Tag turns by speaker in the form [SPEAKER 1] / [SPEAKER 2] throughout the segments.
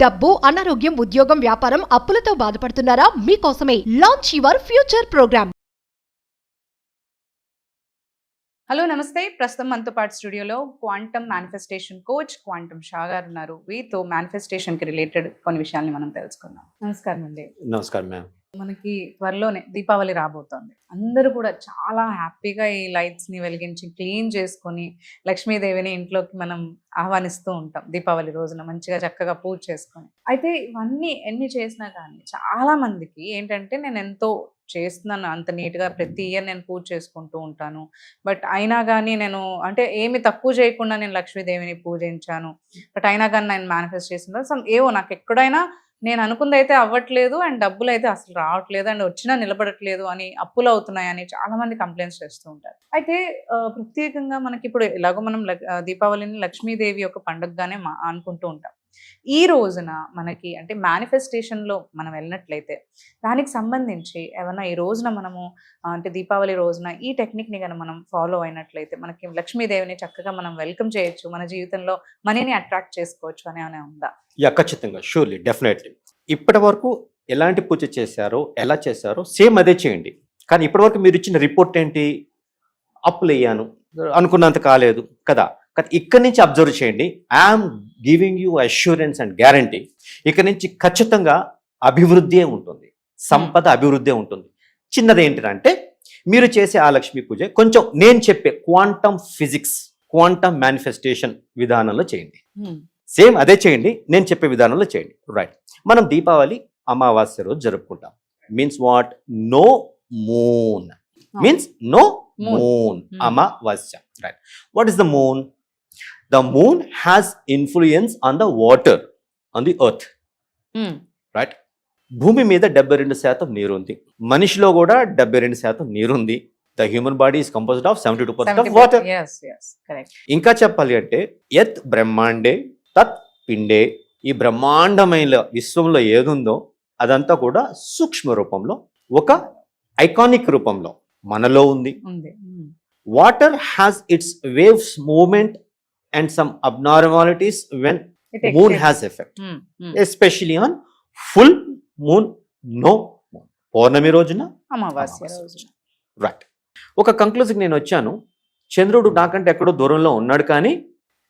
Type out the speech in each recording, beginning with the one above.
[SPEAKER 1] డబ్బు, అనారోగ్యం, ఉద్యోగం, వ్యాపారం, అప్పులతో బాధపడుతున్నారా? మీకోసమే launch your future programme.
[SPEAKER 2] Hello నమస్తే. ప్రస్తుతం మనతో పాటు స్టూడియోలో quantum manifestation coach quantum Shah గారు ఉన్నారు. వీతో మేనిఫెస్టేషన్కి రిలేటెడ్ కొన్ని విషయాల్ని మనం తెలుసుకుందాం. నమస్కారం అండి.
[SPEAKER 3] నమస్కారం మ్యామ్.
[SPEAKER 2] మనకి త్వరలోనే దీపావళి రాబోతోంది. అందరూ కూడా చాలా హ్యాపీగా ఈ లైట్స్ని వెలిగించి క్లీన్ చేసుకొని లక్ష్మీదేవిని ఇంట్లోకి మనం ఆహ్వానిస్తూ ఉంటాం. దీపావళి రోజున మంచిగా చక్కగా పూజ చేసుకొని. అయితే ఇవన్నీ ఎన్ని చేసినా కానీ చాలా మందికి ఏంటంటే నేను ఎంతో చేస్తున్నాను, అంత నీట్గా ప్రతి ఇయర్ నేను పూజ చేసుకుంటూ ఉంటాను, బట్ అయినా కానీ నేను అంటే ఏమి తక్కువ చేయకుండా నేను లక్ష్మీదేవిని పూజించాను, బట్ అయినా కానీ నేను మేనిఫెస్ట్ చేసిన ఏవో నాకు ఎక్కడైనా నేను అనుకుంది అయితే అవ్వట్లేదు అండ్ డబ్బులు అయితే అసలు రావట్లేదు అండ్ వచ్చినా నిలబడట్లేదు అని, అప్పులు అవుతున్నాయని చాలా మంది కంప్లైంట్స్ చేస్తూ ఉంటారు. అయితే ప్రత్యేకంగా మనకి ఇప్పుడు ఎలాగో మనం దీపావళిని లక్ష్మీదేవి యొక్క పండుగగానే అనుకుంటూ ఉంటాం. ఈ రోజున మనకి అంటే మేనిఫెస్టేషన్లో మనం వెళ్ళినట్లయితే దానికి సంబంధించి ఏమన్నా ఈ రోజున మనము అంటే దీపావళి రోజున ఈ టెక్నిక్ని కనుక మనం ఫాలో అయినట్లయితే మనకి లక్ష్మీదేవిని చక్కగా మనం వెల్కమ్ చేయొచ్చు, మన జీవితంలో మనీని అట్రాక్ట్ చేసుకోవచ్చు అని ఏమైనా ఉందా?
[SPEAKER 3] ఖచ్చితంగా, షూర్లీ, డెఫినెట్లీ. ఇప్పటి వరకు ఎలాంటి పూజ చేశారో, ఎలా చేశారో సేమ్ అదే చేయండి. కానీ ఇప్పటి వరకు మీరు ఇచ్చిన రిపోర్ట్ ఏంటి? అప్పులు అయ్యాను, అనుకున్నంత కాలేదు కదా. కానీ ఇక్కడి నుంచి అబ్జర్వ్ చేయండి. I'm giving you assurance and guarantee. ఇక్కడి నుంచి ఖచ్చితంగా అభివృద్ధి ఉంటుంది, సంపద అభివృద్ధి ఉంటుంది. చిన్నది ఏంటంటే మీరు చేసే ఆ లక్ష్మీ పూజ కొంచెం నేను చెప్పే క్వాంటమ్ ఫిజిక్స్, క్వాంటమ్ మేనిఫెస్టేషన్ విధానంలో చేయండి. సేమ్ అదే చేయండి, నేను చెప్పే విధానంలో చేయండి. రైట్. మనం దీపావళి అమావాస్య రోజు జరుపుకుంటాం. Means what? No moon. Means no moon. అమావాస్య. Right. What is the moon? The moon has influence on the water, on the earth. Right? భూమి మీద 72% నీరు ఉంది. మనిషిలో కూడా 72% నీరు ఉంది. The human body is composed of 72% of water.
[SPEAKER 2] Yes, yes, correct.
[SPEAKER 3] ఇంకా చెప్పాలి అంటే యత్ బ్రహ్మాండే తత్ పిండే. ఈ బ్రహ్మాండమైన విశ్వంలో ఏదుందో అదంతా కూడా సూక్ష్మ రూపంలో, ఒక ఐకానిక్ రూపంలో మనలో ఉంది. Water has its waves movement and some abnormalities when moon has effect, especially on full moon, no moon, పౌర్ణమి రోజున,
[SPEAKER 2] అమావాస్య రోజున.
[SPEAKER 3] రైట్. ఒక కంక్లూజన్కి నేను వచ్చాను. చంద్రుడు నాకంటే ఎక్కడో దూరంలో ఉన్నాడు, కానీ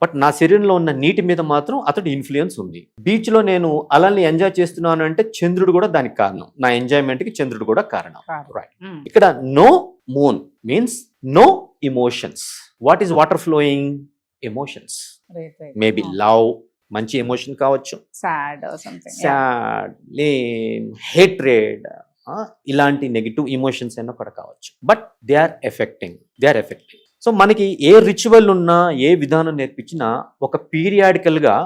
[SPEAKER 3] బట్ నా శరీరంలో ఉన్న నీటి మీద మాత్రం అతడు ఇన్ఫ్లుయెన్స్ ఉంది. బీచ్లో నేను అలల్ని ఎంజాయ్ చేస్తున్నాను అంటే చంద్రుడు కూడా దానికి కారణం. నా ఎంజాయ్మెంట్కి చంద్రుడు కూడా కారణం. రైట్. ఇక్కడ no moon means no emotions. What is water flowing? Emotions. Maybe love, మంచి ఎమోషన్ కావచ్చు, సాడ్, హేట్రేడ్, ఇలాంటి నెగిటివ్ ఎమోషన్స్ అయినా కూడా కావచ్చు. But they are affecting. So మనకి ఏ రిచువల్ ఉన్నా, ఏ విధానం నేర్పించినా ఒక పీరియాడికల్గా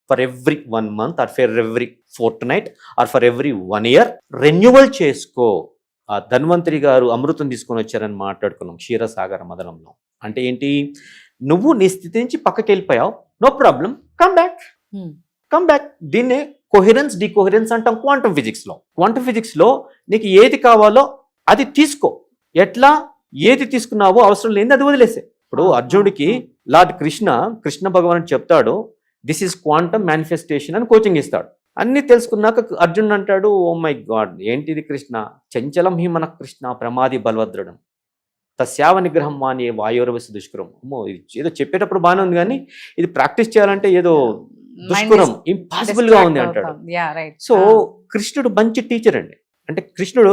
[SPEAKER 3] for every 1 month or for every fortnight or for every 1 year renewal చేసుకో. ఆ ధన్వంతరి గారు అమృతం తీసుకొని వచ్చారని మాట్లాడుకున్నాం క్షీరసాగర మదనంలో. అంటే ఏంటి? నువ్వు నీ స్థితి నుంచి పక్కకి వెళ్ళిపోయావు, నో ప్రాబ్లం, కమ్ బ్యాక్. దీన్నే కొహెరెన్స్, డికోహెరెన్స్ అంటాం క్వాంటమ్ ఫిజిక్స్లో. క్వాంటమ్ ఫిజిక్స్లో నీకు ఏది కావాలో అది తీసుకో. ఎట్లా? ఏది తీసుకున్నావో అవసరం లేని అది వదిలేసే. ఇప్పుడు అర్జునుడికి లార్డ్ కృష్ణ భగవాన్ చెప్తాడు, దిస్ ఈస్ క్వాంటమ్ మేనిఫెస్టేషన్ అని కోచింగ్ ఇస్తాడు. అన్ని తెలుసుకున్నాక అర్జునుడు అంటాడు, ఓ మై గాడ్, ఏంటిది కృష్ణ? చంచలం హి మన కృష్ణ ప్రమాది బలవద్రుడం తస్యావ నిగ్రహం వాణి వాయోరవసి దుష్కరం. ఏదో చెప్పేటప్పుడు బాగానే ఉంది, కానీ ఇది ప్రాక్టీస్ చేయాలంటే ఏదో దుష్కరం, ఇంపాసిబుల్ గా ఉంది అంటాడు. సో కృష్ణుడు మంచి టీచర్ అండి. అంటే కృష్ణుడు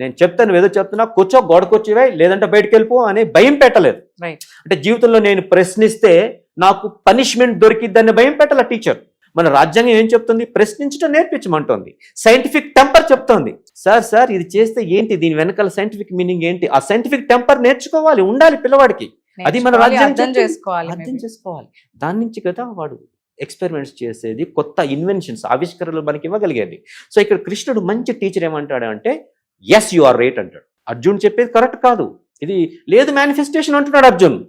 [SPEAKER 3] నేను చెప్తాను, ఏదో చెప్తున్నా, కూర్చో, గోడకొచ్చివే, లేదంటే బయటకు వెళ్ళిపో అనే భయం పెట్టలేదు. అంటే జీవితంలో నేను ప్రశ్నిస్తే నాకు పనిష్మెంట్ దొరికిద్దని భయం పెట్టాల టీచర్. మన రాజ్యాంగం ఏం చెప్తుంది? ప్రశ్నించడం నేర్పించమంటుంది. సైంటిఫిక్ టెంపర్ చెప్తోంది, సార్ ఇది చేస్తే ఏంటి, దీని వెనకాల సైంటిఫిక్ మీనింగ్ ఏంటి? ఆ సైంటిఫిక్ టెంపర్ నేర్చుకోవాలి, ఉండాలి పిల్లవాడికి. అది మన రాజ్యాంగం అర్థం చేసుకోవాలి. దాని నుంచి కదా వాడు ఎక్స్పెరిమెంట్స్ చేసేది, కొత్త ఇన్వెన్షన్స్, ఆవిష్కరణలు మనకి ఇవ్వగలిగేది. సో ఇక్కడ కృష్ణుడు మంచి టీచర్ ఏమంటాడు అంటే, ఎస్ యు ఆర్ రైట్ అంటాడు. అర్జున్ చెప్పేది కరెక్ట్ కాదు, ఇది లేదు మేనిఫెస్టేషన్ అంటున్నాడు అర్జున్,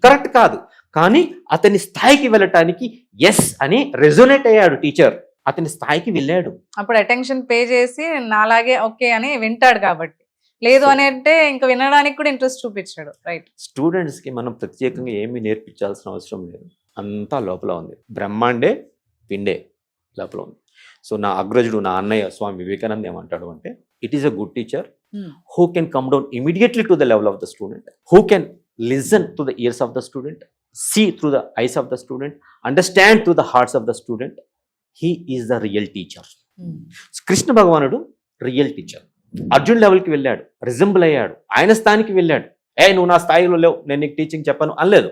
[SPEAKER 3] కరెక్ట్ కాదు. కానీ అతని స్థాయికి వెళ్ళటానికి ఎస్ అని రెజోనేట్ అయ్యాడు టీచర్. అతని స్థాయికి వెళ్ళాడు.
[SPEAKER 2] అప్పుడు అటెన్షన్ పే చేసి నాలాగే ఓకే అని వింటాడు. కాబట్టి లేదు అని అంటే ఇంకా వినడానికి కూడా ఇంట్రెస్ట్ చూపించాడు. రైట్.
[SPEAKER 3] స్టూడెంట్స్కి మనం ప్రత్యేకంగా ఏమీ నేర్పించాల్సిన అవసరం లేదు, అంతా లోపల ఉంది. బ్రహ్మాండే పిండే. లోపల ఉంది. సో నా అగ్రజుడు, నా అన్నయ్య స్వామి వివేకానంద ఏమంటాడు అంటే, it is a good teacher who can come down immediately to the level of the student, who can listen to the ears of the student, see through the eyes of the student, understand through the hearts of the student. He is the real teacher. Krishna భగవానుడు real teacher. Arjun లెవెల్కి వెళ్ళాడు, resemble అయ్యాడు, ఆయన స్థాయికి వెళ్ళాడు. నువ్వు నా స్థాయిలో లేవు, నేను నీకు టీచింగ్ చెప్పను అనలేదు.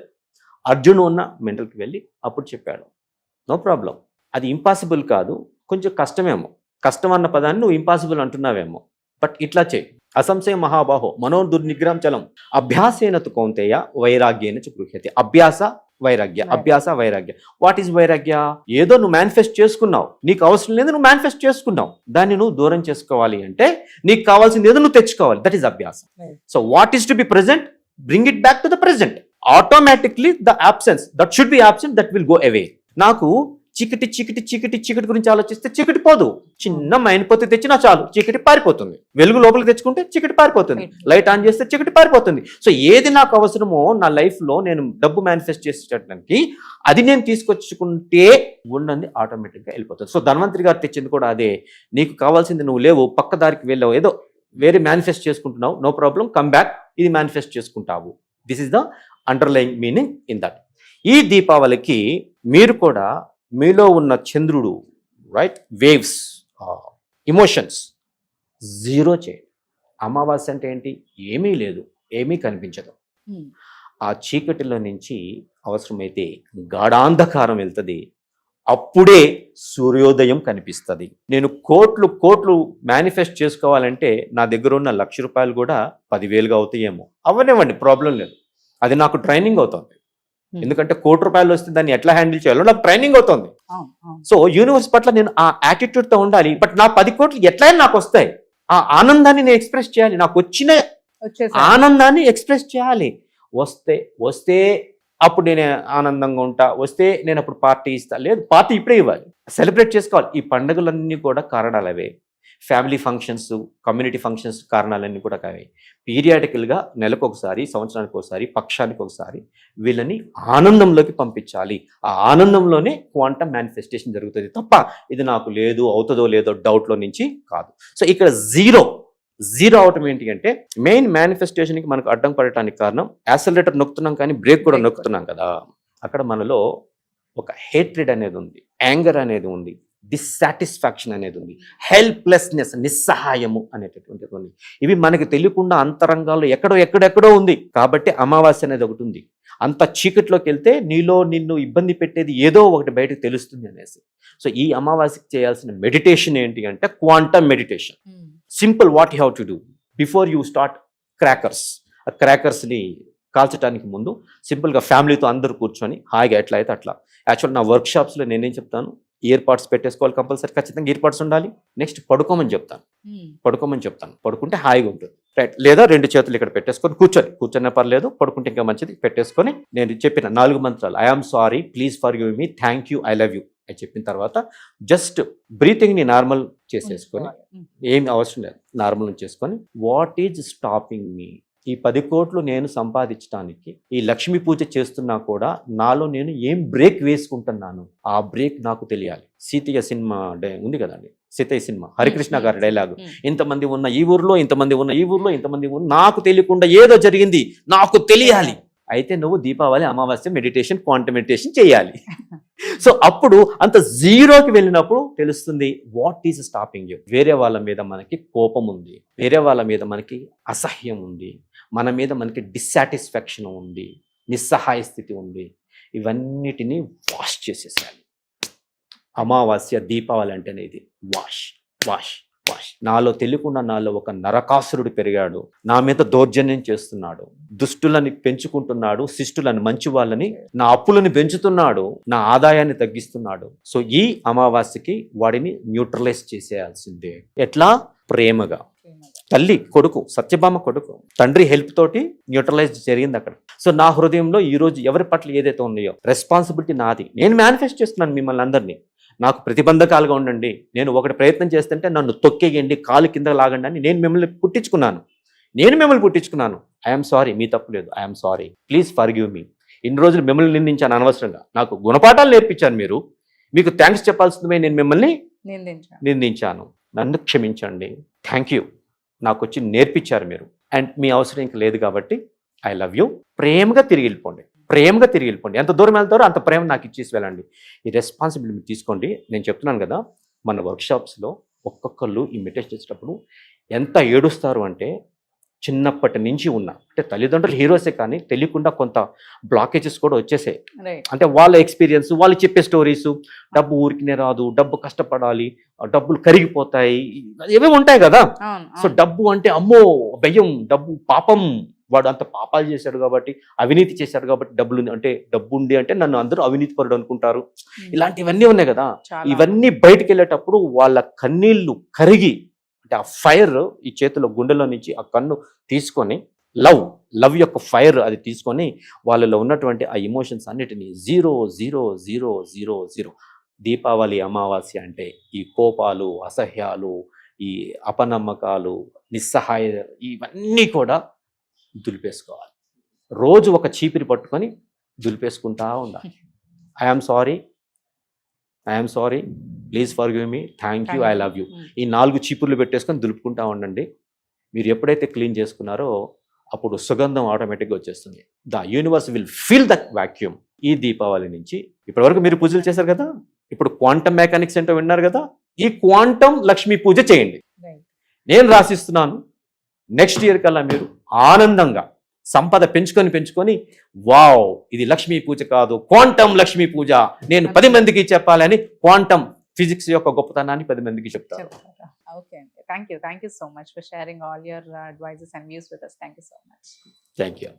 [SPEAKER 3] అర్జున్ ఉన్న మెంటల్కి వెళ్ళి అప్పుడు చెప్పాడు, నో ప్రాబ్లం, అది ఇంపాసిబుల్ కాదు, కొంచెం కష్టమేమో, కష్టం అన్న పదాన్ని నువ్వు ఇంపాసిబుల్ అంటున్నావేమో, బట్ ఇట్లా చేయి. అసంశయ మహాబాహో మనో దుర్నిగ్రహం చలం అభ్యాసేన తు కౌంతేయ వైరాగ్యేన చ గృహ్యతే. అభ్యాస వైరాగ్య, అభ్యాస వైరాగ్య. వాట్ ఈజ్ వైరాగ్య? ఏదో నువ్వు మేనిఫెస్ట్ చేసుకున్నావు, నీకు అవసరం లేదు, నువ్వు మేనిఫెస్ట్ చేసుకున్నావు, దాన్ని నువ్వు దూరం చేసుకోవాలి అంటే నీకు కావాల్సింది ఏదో నువ్వు తెచ్చుకోవాలి. దట్ ఈస్ అభ్యాస. So what is to be present, bring it back to the present. Automatically the absence that should be absent, that will go away. నాకు చీకటి చీకటి చీకటి చీకటి గురించి ఆలోచిస్తే చీకటి పోదు. చిన్న మైనపోతే తెచ్చినా చాలు, చీకటి పారిపోతుంది. వెలుగు లోపలికి తెచ్చుకుంటే చీకటి పారిపోతుంది, లైట్ ఆన్ చేస్తే చీకటి పారిపోతుంది. సో ఏది నాకు అవసరమో నా లైఫ్లో నేను డబ్బు మేనిఫెస్ట్ చేసేటడానికి అది నేను తీసుకొచ్చుకుంటే ఉన్నది ఆటోమేటిక్గా వెళ్ళిపోతుంది. సో ధన్వంతరి గారు తెచ్చింది కూడా అదే. నీకు కావాల్సింది నువ్వు లేవు, పక్క దారికి వెళ్ళావు, ఏదో వేరే మేనిఫెస్ట్ చేసుకుంటున్నావు, నో ప్రాబ్లం, కమ్ బ్యాక్, ఇది మేనిఫెస్ట్ చేసుకుంటావు. This is the underlying meaning in that. ఈ దీపావళికి మీరు కూడా మీలో ఉన్న చంద్రుడు, రైట్, వేవ్స్, ఇమోషన్స్ జీరో చేయండి. అమావాస్య అంటే ఏంటి? ఏమీ లేదు, ఏమీ కనిపించదు. ఆ చీకటిలో నుంచి అవసరమైతే గాఢాంధకారం వెళ్తుంది, అప్పుడే సూర్యోదయం కనిపిస్తుంది. నేను కోట్లు కోట్లు మేనిఫెస్ట్ చేసుకోవాలంటే నా దగ్గర ఉన్న ₹1,00,000 కూడా 10,000గా అవుతాయేమో, అవనివ్వండి, ప్రాబ్లం లేదు. అది నాకు ట్రైనింగ్ అవుతుంది. ఎందుకంటే ₹1,00,00,000 వస్తే దాన్ని ఎట్లా హ్యాండిల్ చేయాలో నాకు ట్రైనింగ్ అవుతుంది. సో యూనివర్స్ పట్ల నేను ఆ యాటిట్యూడ్తో ఉండాలి. బట్ నా 10 కోట్లు ఎట్లయినా నాకు వస్తాయి, ఆ ఆనందాన్ని నేను ఎక్స్ప్రెస్ చేయాలి, నాకు వచ్చిన ఆనందాన్ని ఎక్స్ప్రెస్ చేయాలి. వస్తే అప్పుడు నేను ఆనందంగా ఉంటా, వస్తే నేను అప్పుడు పార్టీ ఇస్తా, లేదు పార్టీ ఇప్పుడే ఇవ్వాలి, సెలబ్రేట్ చేసుకోవాలి. ఈ పండుగలన్నీ కూడా కారణాలు అవే. ఫ్యామిలీ ఫంక్షన్స్, కమ్యూనిటీ ఫంక్షన్స్ కారణాలన్నీ కూడా కావే. పీరియాడికల్గా నెలకు ఒకసారి, సంవత్సరానికి ఒకసారి, పక్షానికి ఒకసారి వీళ్ళని ఆనందంలోకి పంపించాలి. ఆ ఆనందంలోనే క్వాంటమ్ మేనిఫెస్టేషన్ జరుగుతుంది తప్ప ఇది నాకు లేదు, అవుతుందో లేదో డౌట్లో నుంచి కాదు. సో ఇక్కడ జీరో అవటం ఏంటి అంటే, మెయిన్ మేనిఫెస్టేషన్కి మనకు అడ్డం పడటానికి కారణం యాక్సిలరేటర్ నొక్కుతున్నాం కానీ బ్రేక్ కూడా నొక్కుతున్నాం కదా. అక్కడ మనలో ఒక హేట్రెడ్ అనేది ఉంది, యాంగర్ అనేది ఉంది, డిస్సాటిస్ఫాక్షన్ అనేది ఉంది, హెల్ప్లెస్నెస్, నిస్సహాయము అనేటటువంటిది ఉంది. ఇవి మనకి తెలియకుండా అంతరంగాల్లో ఎక్కడెక్కడో ఉంది. కాబట్టి అమావాస్య అనేది ఒకటి ఉంది. అంత చీకట్లోకి వెళ్తే నీలో నిన్ను ఇబ్బంది పెట్టేది ఏదో ఒకటి బయటకు తెలుస్తుంది అనేసి. సో ఈ అమావాస్యకి చేయాల్సిన మెడిటేషన్ ఏంటి అంటే quantum meditation. Simple, what you have to do before you start crackers. ఆ క్రాకర్స్ని కాల్చడానికి ముందు సింపుల్గా ఫ్యామిలీతో అందరూ కూర్చొని హాయిగా ఎట్లా అయితే అట్లా. యాక్చువల్ నా వర్క్షాప్స్లో నేనేం చెప్తాను, ఇయర్ పాడ్స్ పెట్టేసుకోవాలి, కంపల్సరీ ఖచ్చితంగా ఇయర్ పాడ్స్ ఉండాలి. నెక్స్ట్ పడుకోమని చెప్తాను, పడుకుంటే హాయిగా ఉంటుంది, రైట్. లేదా 2 చేతులు ఇక్కడ పెట్టేసుకొని కూర్చొని పర్లేదు, పడుకుంటే ఇంకా మంచిది. పెట్టేసుకొని నేను చెప్పిన 4 మంత్రాలు, I am sorry, please forgive me, thank you, I love you అని చెప్పిన తర్వాత జస్ట్ బ్రీతింగ్ని నార్మల్ చేసేసుకొని, ఏమి అవసరం లేదు, నార్మల్ చేసుకొని, వాట్ ఈజ్ స్టాపింగ్ మీ? ఈ 10 కోట్లు నేను సంపాదించడానికి ఈ లక్ష్మీ పూజ చేస్తున్నా కూడా నాలో నేను ఏం బ్రేక్ వేసుకుంటున్నాను, ఆ బ్రేక్ నాకు తెలియాలి. సీతయ్య సినిమా ఉంది కదండి, సీతయ్య సినిమా, హరికృష్ణ గారి డైలాగు, ఇంతమంది ఉన్న ఈ ఊర్లో, ఇంతమంది ఉన్న ఈ ఊర్లో, ఇంతమంది ఉన్న, నాకు తెలియకుండా ఏదో జరిగింది, నాకు తెలియాలి. అయితే నువ్వు దీపావళి, అమావాస్య మెడిటేషన్, క్వాంటమ్ మెడిటేషన్ చేయాలి. సో అప్పుడు అంత జీరోకి వెళ్ళినప్పుడు తెలుస్తుంది వాట్ ఈజ్ స్టాపింగ్ యూ. వేరే వాళ్ళ మీద మనకి కోపం ఉంది, వేరే వాళ్ళ మీద మనకి అసహ్యం ఉంది, మన మీద మనకి డిస్సాటిస్ఫాక్షన్ ఉంది, నిస్సహాయ స్థితి ఉంది. ఇవన్నిటినీ వాష్ చేసేసాలి. అమావాస్య, దీపావళి అంటేనే ఇది వాష్. నాలో తెలియకుండా నాలో ఒక నరకాసురుడు పెరిగాడు, నా మీద దౌర్జన్యం చేస్తున్నాడు, దుష్టులని పెంచుకుంటున్నాడు, శిష్టులని, మంచి వాళ్ళని, నా అప్పులను పెంచుతున్నాడు, నా ఆదాయాన్ని తగ్గిస్తున్నాడు. సో ఈ అమావాస్యకి వాడిని న్యూట్రలైజ్ చేసేయాల్సిందే. ఎట్లా? ప్రేమగా. తల్లి కొడుకు, సత్యభామ కొడుకు, తండ్రి హెల్ప్ తోటి న్యూట్రలైజ్ జరిగింది అక్కడ. సో నా హృదయంలో ఈరోజు ఎవరి పట్ల ఏదైతే ఉన్నాయో రెస్పాన్సిబిలిటీ నాది. నేను మేనిఫెస్ట్ చేస్తున్నాను మిమ్మల్ని అందరినీ, నాకు ప్రతిబంధకాలుగా ఉండండి, నేను ఒకటి ప్రయత్నం చేస్తుంటే నన్ను తొక్కేయండి, కాలు కింద లాగండి అని నేను మిమ్మల్ని పుట్టించుకున్నాను. ఐఎమ్ సారీ, మీ తప్పు లేదు, I'm sorry, please forgive me. ఇన్ని రోజులు మిమ్మల్ని నిందించాను అనవసరంగా, నాకు గుణపాఠాలు నేర్పించాను మీరు, మీకు థ్యాంక్స్ చెప్పాల్సిందే నేను మిమ్మల్ని
[SPEAKER 2] నిందించాను.
[SPEAKER 3] నిందించాను, నన్ను క్షమించండి, థ్యాంక్ యూ, నాకు వచ్చి నేర్పించారు మీరు, అండ్ మీ అవసరం ఇంక లేదు కాబట్టి ఐ లవ్ యూ. ప్రేమగా తిరిగి వెళ్ళిపోండి, ప్రేమగా తిరిగి వెళ్ళిపోండి. ఎంత దూరం వెళ్తారో అంత ప్రేమ నాకు ఇచ్చేసి వెళ్ళండి. ఈ రెస్పాన్సిబిలిటీ మీరు తీసుకోండి. నేను చెప్తున్నాను కదా, మన వర్క్షాప్స్లో ఒక్కొక్కళ్ళు ఈ మెడిటేషన్ చేసేటప్పుడు ఎంత ఏడుస్తారు అంటే, చిన్నప్పటి నుంచి ఉన్న అంటే తల్లిదండ్రులు హీరోసే కానీ తెలియకుండా కొంత బ్లాకేజెస్ కూడా వచ్చేసాయి.
[SPEAKER 2] రైట్.
[SPEAKER 3] అంటే వాళ్ళ ఎక్స్పీరియన్స్, వాళ్ళు చెప్పే స్టోరీస్, డబ్బు ఊరికినే రాదు, డబ్బు కష్టపడాలి, డబ్బులు కరిగిపోతాయి, ఏవేవి ఉంటాయి కదా.
[SPEAKER 2] అవును,
[SPEAKER 3] సో
[SPEAKER 2] అవును.
[SPEAKER 3] డబ్బు అంటే అమ్మో భయం, డబ్బు పాపం, వాడు అంత పాపాలు చేశాడు కాబట్టి, అవినీతి చేశాడు కాబట్టి డబ్బులు అంటే డబ్బు ఉంది అంటే నన్ను అందరూ అవినీతి పరుడు అనుకుంటారు. ఇలాంటివన్నీ ఉన్నాయి కదా.
[SPEAKER 2] చాలా.
[SPEAKER 3] ఇవన్నీ బయటికి వెళ్ళేటప్పుడు వాళ్ళ కన్నీళ్లు కరిగి, అంటే ఆ ఫైర్ ఈ చేతిలో గుండెలో నుంచి ఆ కన్ను తీసుకొని, లవ్ యొక్క ఫైర్ అది తీసుకొని వాళ్ళలో ఉన్నటువంటి ఆ ఎమోషన్స్ అన్నిటినీ 0 దీపావళి అమావాస్య అంటే ఈ కోపాలు, అసహ్యాలు, ఈ అపనమ్మకాలు, నిస్సహాయ, ఇవన్నీ కూడా దులిపేసుకోవాలి. రోజు ఒక చీపిరి పట్టుకొని దులిపేసుకుంటా ఉండాలి. I'm sorry, please forgive me, thank you, I love you. ఈ 4 చీపుర్లు పెట్టేసుకొని దులుపుకుంటా ఉండండి. మీరు ఎప్పుడైతే క్లీన్ చేసుకున్నారో అప్పుడు సుగంధం ఆటోమేటిక్గా వచ్చేస్తుంది. The universe will feel that vacuum. ఈ దీపావళి నుంచి ఇప్పటివరకు మీరు పూజలు చేశారు కదా, ఇప్పుడు క్వాంటమ్ మెకానిక్స్ ఏంటో విన్నారు కదా, ఈ క్వాంటమ్ లక్ష్మీ పూజ చేయండి.
[SPEAKER 2] రైట్.
[SPEAKER 3] నేను రాసిస్తున్నాను, నెక్స్ట్ ఇయర్ కల్లా మీరు ఆనందంగా సంపద పెంచుకొని వావ్ ఇది లక్ష్మీ పూజ కాదు, క్వాంటమ్ లక్ష్మీ పూజ, నేను 10 మందికి చెప్పాలని క్వాంటమ్ ఫిజిక్స్ యొక్క గొప్పతనాన్ని 10 మందికి చెప్తాను.
[SPEAKER 2] చెప్తారా? ఓకే అండి. Thank you so much for sharing all your advises and views with us. Thank you so much.
[SPEAKER 3] Thank you.